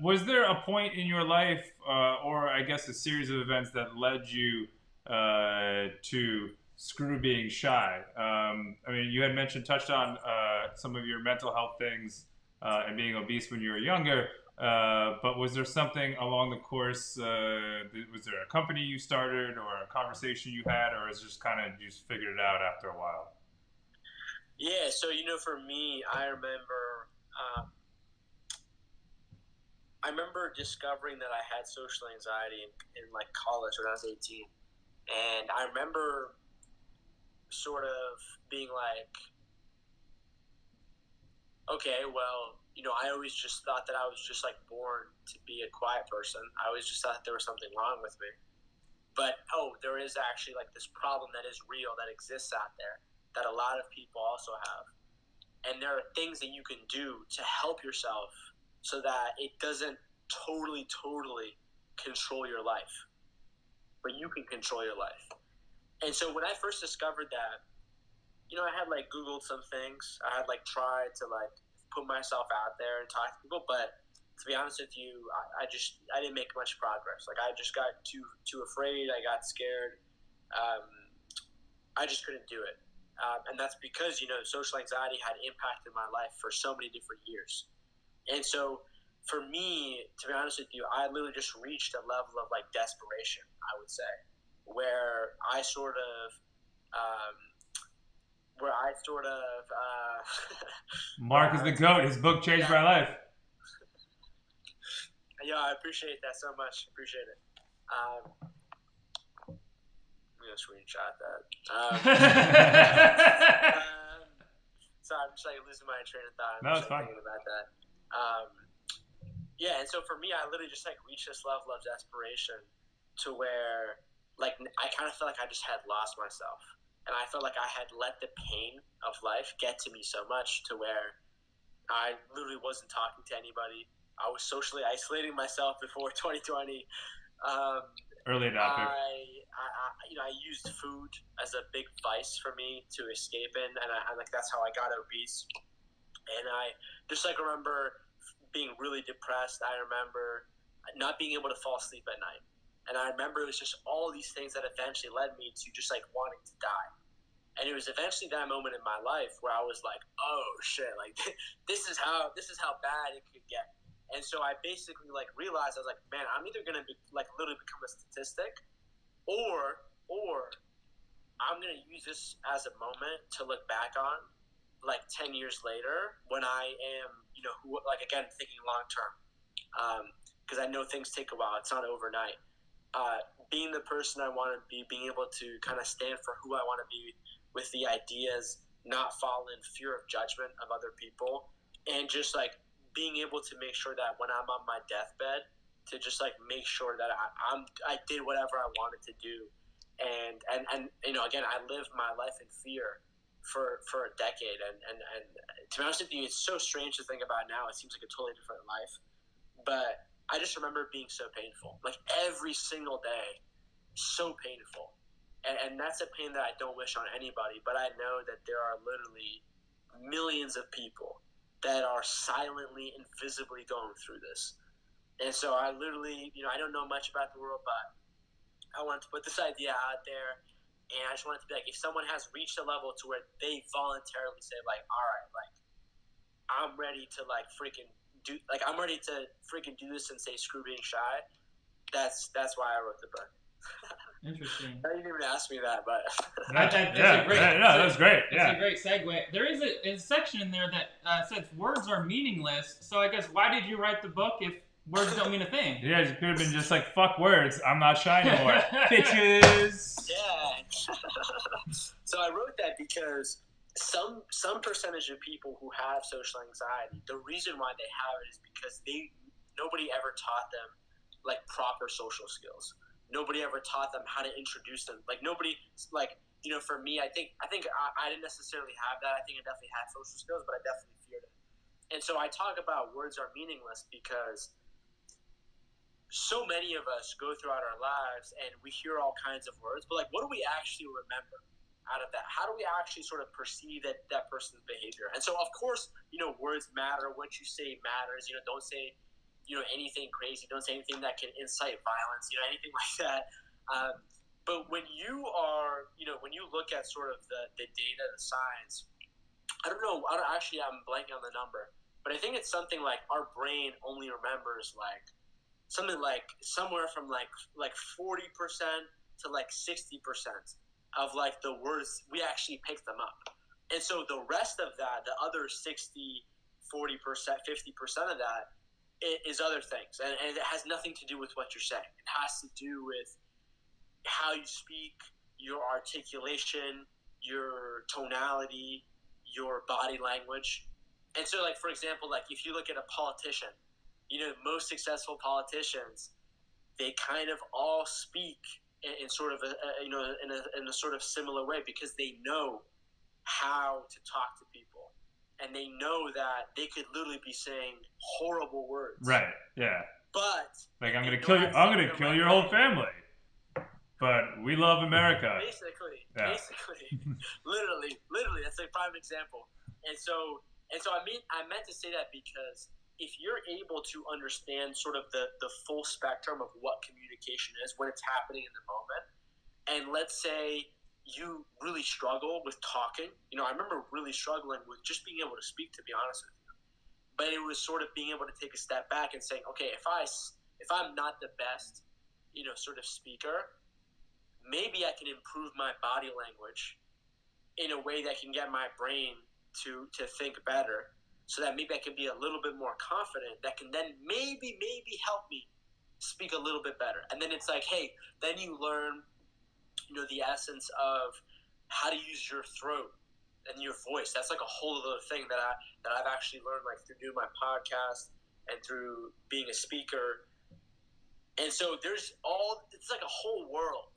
Speaker 2: Was there a point in your life, or I guess a series of events that led you to screw being shy? I mean, you had touched on some of your mental health things and being obese when you were younger. But was there something along the course? Was there a company you started, or a conversation you had, or is it just kind of you just figured it out after a while?
Speaker 3: Yeah, so for me, I remember discovering that I had social anxiety in like college when I was 18, and I remember sort of being like, okay, well, I always just thought that I was just like born to be a quiet person. I always just thought there was something wrong with me. But, there is actually like this problem that is real, that exists out there, that a lot of people also have. And there are things that you can do to help yourself so that it doesn't totally control your life. But you can control your life. And so when I first discovered that, I had like Googled some things. I had like tried to like put myself out there and talk to people, but to be honest with you, I didn't make much progress. Like I just got too afraid. I got scared. I just couldn't do it. And that's because, social anxiety had impacted my life for so many different years. And so for me, to be honest with you, I literally just reached a level of like desperation, I would say, where I sort of
Speaker 2: Mark is the GOAT. His book changed my life.
Speaker 3: Yeah, I appreciate that so much. Appreciate it. I'm going to screenshot that. Sorry, I'm just like losing my train of thought.
Speaker 2: No, it's fine.
Speaker 3: Thinking about that. Yeah, and so for me, I literally just like reached this level of desperation to where like I kind of felt like I just had lost myself. And I felt like I had let the pain of life get to me so much to where I literally wasn't talking to anybody. I was socially isolating myself before 2020.
Speaker 2: Early adopter.
Speaker 3: I used food as a big vice for me to escape in, and I like that's how I got obese. And I just like remember being really depressed. I remember not being able to fall asleep at night. And I remember it was just all these things that eventually led me to just like wanting to die. And it was eventually that moment in my life where I was like, oh shit, like this is how bad it could get. And so I basically like realized, I was like, man, I'm either gonna be like literally become a statistic, or I'm gonna use this as a moment to look back on like 10 years later when I am, like again thinking long term, because I know things take a while. It's not overnight. Being the person I want to be, being able to kind of stand for who I want to be with the ideas, not fall in fear of judgment of other people, and just like being able to make sure that when I'm on my deathbed, to just like make sure that I did whatever I wanted to do, and again, I lived my life in fear for a decade, and to be honest with you, it's so strange to think about now. It seems like a totally different life, but I just remember being so painful, like every single day, so painful. And that's a pain that I don't wish on anybody, but I know that there are literally millions of people that are silently and visibly going through this. And so I literally, I don't know much about the world, but I wanted to put this idea out there. And I just wanted to be like, if someone has reached a level to where they voluntarily say, like, all right, like, I'm ready to, like, freaking do, like, I'm ready to freaking do this and say screw being shy, that's why I wrote the book.
Speaker 1: Interesting.
Speaker 3: I didn't even ask me that, but
Speaker 1: That's a great.
Speaker 2: That was great.
Speaker 1: That's a great segue. There is a section in there that says words are meaningless. So I guess why did you write the book if words don't mean a thing?
Speaker 2: Yeah, you could have been just like, fuck words. I'm not shy anymore. Bitches.
Speaker 3: Yeah. So I wrote that because some percentage of people who have social anxiety, the reason why they have it is because nobody ever taught them like proper social skills. Nobody ever taught them how to introduce them. Like nobody, like, for me, I think I didn't necessarily have that. I think I definitely had social skills, but I definitely feared it. And so I talk about words are meaningless because so many of us go throughout our lives and we hear all kinds of words, but like, what do we actually remember out of that? How do we actually sort of perceive that person's behavior? And so, of course, words matter. What you say matters. Don't say anything crazy. Don't say anything that can incite violence, anything like that. But when you are, when you look at sort of the data, the science, I'm blanking on the number, but I think it's something like our brain only remembers like something like somewhere from like 40% to like 60% of like the words we actually pick them up. And so the rest of that, the other 60, 40%, 50% of that, it is other things, and it has nothing to do with what you're saying. It has to do with how you speak, your articulation, your tonality, your body language. And so, like, for example, like if you look at a politician, most successful politicians, they kind of all speak in sort of in a sort of similar way because they know how to talk to people. And they know that they could literally be saying horrible words.
Speaker 2: Right. Yeah.
Speaker 3: But
Speaker 2: like I'm gonna kill you. I'm gonna kill your whole family. But we love America.
Speaker 3: Basically, literally, that's a prime example. And so I meant to say that because if you're able to understand sort of the full spectrum of what communication is when it's happening in the moment, and let's say you really struggle with talking. I remember really struggling with just being able to speak, to be honest with you. But it was sort of being able to take a step back and saying, okay, if I'm not the best, sort of speaker, maybe I can improve my body language in a way that can get my brain to think better, so that maybe I can be a little bit more confident. That can then maybe help me speak a little bit better. And then it's like, hey, then you learn the essence of how to use your throat and your voice. That's like a whole other thing that I've actually learned, like through doing my podcast and through being a speaker. And so it's like a whole world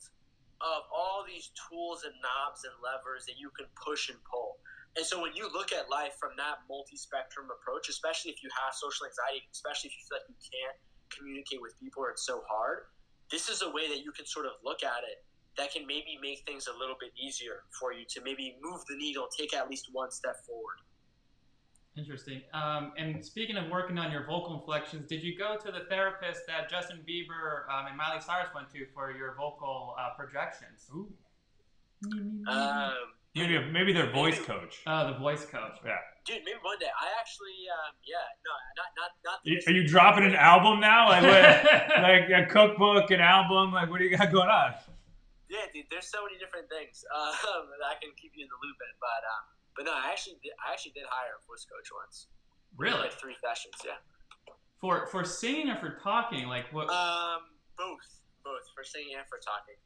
Speaker 3: of all these tools and knobs and levers that you can push and pull. And so when you look at life from that multi-spectrum approach, especially if you have social anxiety, especially if you feel like you can't communicate with people or it's so hard, this is a way that you can sort of look at it that can maybe make things a little bit easier for you to maybe move the needle, take at least one step forward.
Speaker 1: Interesting. And speaking of working on your vocal inflections, did you go to the therapist that Justin Bieber and Miley Cyrus went to for your vocal projections?
Speaker 2: Ooh. Maybe their voice coach.
Speaker 1: Oh, the voice coach.
Speaker 2: Yeah.
Speaker 3: Dude, maybe one day. I actually, not.
Speaker 2: Are you dropping an album now? Like what? Like a cookbook, an album? Like what do you got going on?
Speaker 3: Yeah, dude. There's so many different things that I can keep you in the loop in. But no, I actually did hire a voice coach once.
Speaker 1: Really?
Speaker 3: Like 3 sessions, yeah.
Speaker 1: For singing or for talking, like what?
Speaker 3: Both for singing and for talking.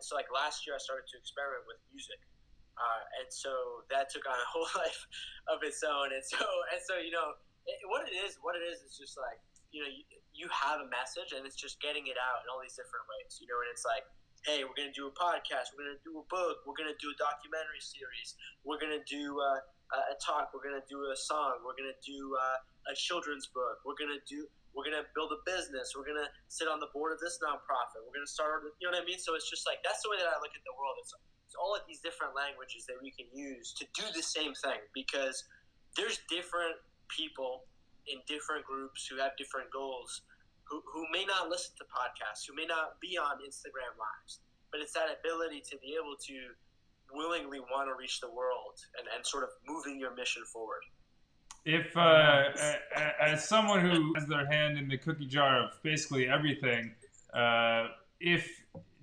Speaker 3: So like last year I started to experiment with music, and so that took on a whole life of its own. And so what it is is just like you have a message, and it's just getting it out in all these different ways. And it's like, hey, we're going to do a podcast, we're going to do a book, we're going to do a documentary series, we're going to do a talk, we're going to do a song, we're going to do a children's book, we're going to build a business, we're going to sit on the board of this nonprofit, we're going to start, you know what I mean? So it's just like, that's the way that I look at the world. It's all of these different languages that we can use to do the same thing, because there's different people in different groups who have different goals, who may not listen to podcasts, who may not be on Instagram Lives, but it's that ability to be able to willingly want to reach the world and sort of moving your mission forward.
Speaker 2: If, as someone who has their hand in the cookie jar of basically everything, if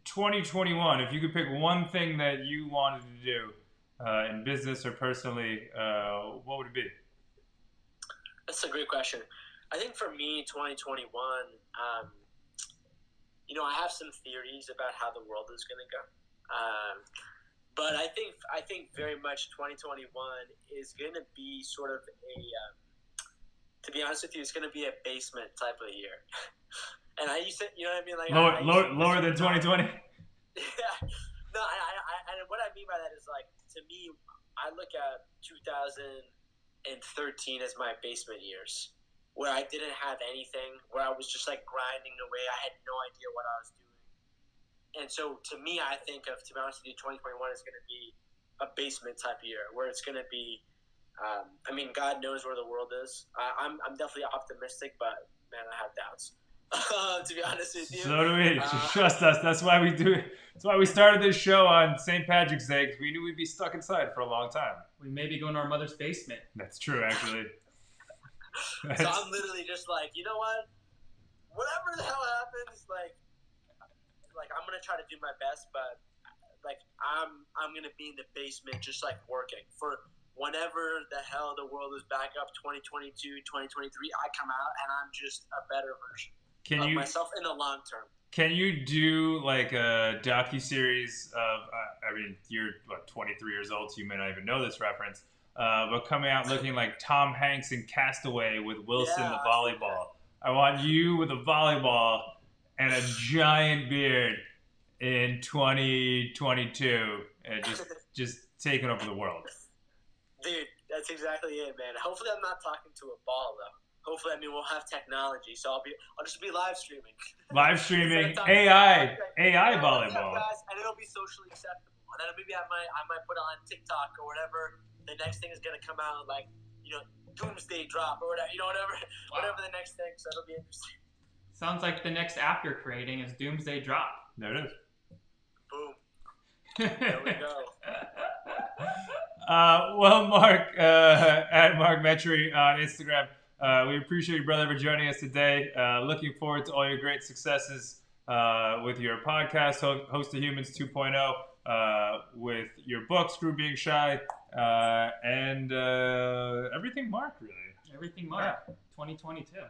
Speaker 2: 2021, if you could pick one thing that you wanted to do in business or personally, what would it be?
Speaker 3: That's a great question. I think for me, 2021, I have some theories about how the world is going to go. But I think very much 2021 is going to be sort of to be honest with you, it's going to be a basement type of year. And I used to, you know what I mean? Like
Speaker 2: lower than 2020?
Speaker 3: Yeah. No, and what I mean by that is, like, to me, I look at 2013 as my basement years, where I didn't have anything, where I was just like grinding away. I had no idea what I was doing. And so to me, I think of, to be honest with you, 2021 is going to be a basement type year, where it's going to be, God knows where the world is. I'm definitely optimistic, but man, I have doubts. To be honest with you.
Speaker 2: So do we. Trust us. That's why we do it. That's why we started this show on St. Patrick's Day, because we knew we'd be stuck inside for a long time.
Speaker 1: We may be going to our mother's basement.
Speaker 2: That's true, actually.
Speaker 3: So I'm literally just like, you know what? Whatever the hell happens, like I'm gonna try to do my best, but like I'm gonna be in the basement, just like working for whenever the hell the world is back up. 2022, 2023, I come out and I'm just a better version of myself in the long term.
Speaker 2: Can you do like a docuseries of? You're 23 years old, so you may not even know this reference. But coming out looking like Tom Hanks in Castaway with Wilson the volleyball. I want you with a volleyball and a giant beard in 2022 and just taking over the world.
Speaker 3: Dude, that's exactly it, man. Hopefully I'm not talking to a ball, though. Hopefully, we'll have technology, so I'll just be live streaming.
Speaker 2: Live streaming AI volleyball.
Speaker 3: Guys, and it'll be socially acceptable. And then maybe I might put it on TikTok or whatever. The next thing is gonna come out, like, Doomsday Drop or whatever, whatever the next thing. So it'll be interesting.
Speaker 1: Sounds like the next app you're creating is Doomsday Drop.
Speaker 2: There it is.
Speaker 3: Boom. There we go.
Speaker 2: Well, Mark, at Mark Metry on Instagram, we appreciate you, brother, for joining us today. Looking forward to all your great successes with your podcast, Host of Humans 2.0, with your book, Screw Being Shy, and everything Mark, really.
Speaker 1: Everything Mark, 2022.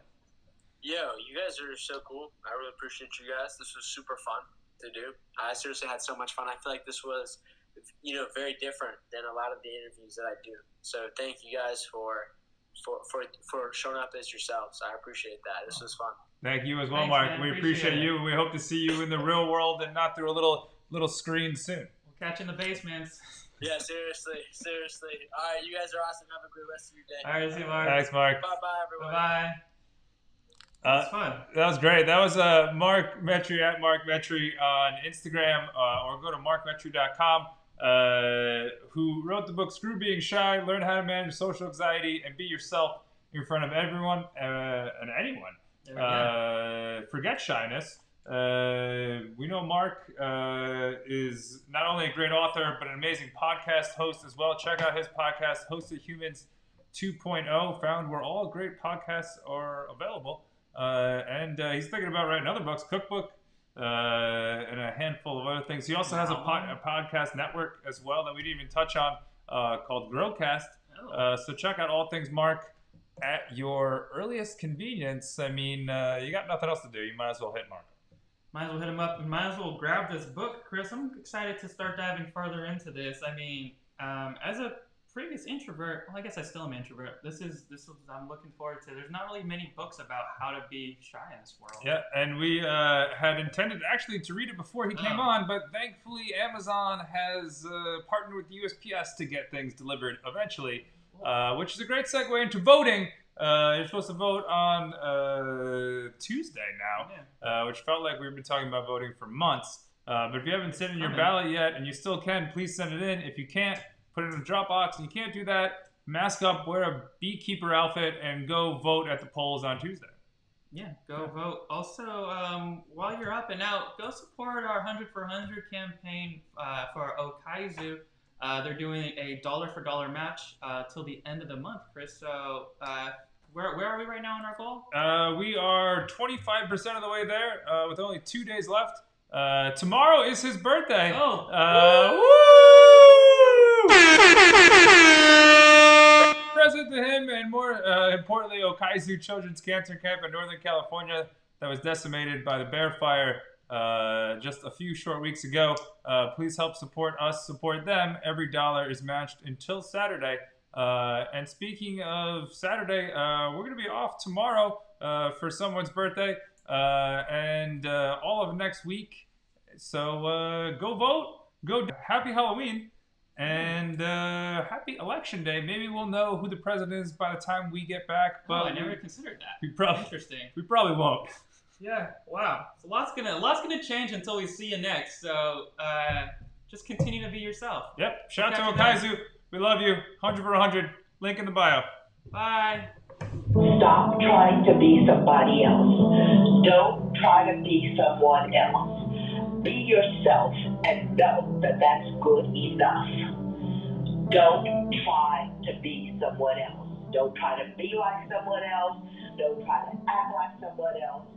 Speaker 3: Yo, you guys are so cool. I really appreciate you guys. This was super fun to do. I seriously had so much fun. I feel like this was, very different than a lot of the interviews that I do. So thank you guys for showing up as yourselves. I appreciate that. This was fun.
Speaker 2: Thank you as well,
Speaker 1: Thanks,
Speaker 2: Mark.
Speaker 1: man.
Speaker 2: We appreciate you. We hope to see you in the real world and not through a little screen soon.
Speaker 1: We'll catch you in the basements.
Speaker 3: Yeah, seriously. All right, you guys are awesome. Have a great rest of your day.
Speaker 1: All right, see you, Mark.
Speaker 2: Thanks, Mark.
Speaker 3: Bye-bye, everyone.
Speaker 1: Bye-bye. That's fun.
Speaker 2: That was great. That was Mark Metry at Mark Metry on Instagram, or go to markmetry.com. Who wrote the book Screw Being Shy, Learn How to Manage Social Anxiety and Be Yourself in Front of Everyone and Anyone. Forget shyness. We know Mark is not only a great author, but an amazing podcast host as well. Check out his podcast, Host of Humans 2.0, found where all great podcasts are available. And he's thinking about writing other books, cookbook, and a handful of other things. He also has a podcast network as well that we didn't even touch on, called Grillcast. So check out all things Mark at your earliest convenience. I mean, you got nothing else to do. You might as well hit Mark.
Speaker 1: Might as well hit him up and might as well grab this book, Chris. I'm excited to start diving further into this. I mean, as a previous introvert, well, I guess I still am an introvert. This is I'm looking forward to. There's not really many books about how to be shy in this world.
Speaker 2: Yeah, and we had intended actually to read it before he came on, but thankfully Amazon has partnered with the USPS to get things delivered eventually, which is a great segue into voting. You're supposed to vote on Tuesday now, which felt like we've been talking about voting for months. But if you haven't sent in your ballot yet, and you still can, please send it in. If you can't, put it in a Dropbox, and you can't do that, mask up, wear a beekeeper outfit, and go vote at the polls on Tuesday.
Speaker 1: Yeah, go vote. Also, while you're up and out, go support our 100 for 100 campaign for Okaizu. They're doing a dollar for dollar match till the end of the month, Chris. So where are we right now on our goal?
Speaker 2: We are 25% of the way there with only 2 days left. Tomorrow is his birthday.
Speaker 1: Oh.
Speaker 2: Present to him, and more importantly, Okaizu Children's Cancer Camp in Northern California that was decimated by the bear fire just a few short weeks ago. Please help support us, support them. Every dollar is matched until Saturday. And speaking of Saturday, we're going to be off tomorrow for someone's birthday and all of next week. So go vote. Go. Happy Halloween. And happy election day. Maybe we'll know who the president is by the time we get back. But
Speaker 1: I never considered that. Interesting.
Speaker 2: We probably won't.
Speaker 1: Yeah. Wow. So lots gonna change until we see you next. So just continue to be yourself.
Speaker 2: Yep. Shout out to Okaizu. We love you. 100 for 100. Link in the bio.
Speaker 1: Bye.
Speaker 4: Stop trying to be somebody else. Don't try to be someone else. Be yourself and know that that's good enough. Don't try to be someone else. Don't try to be like someone else. Don't try to act like someone else.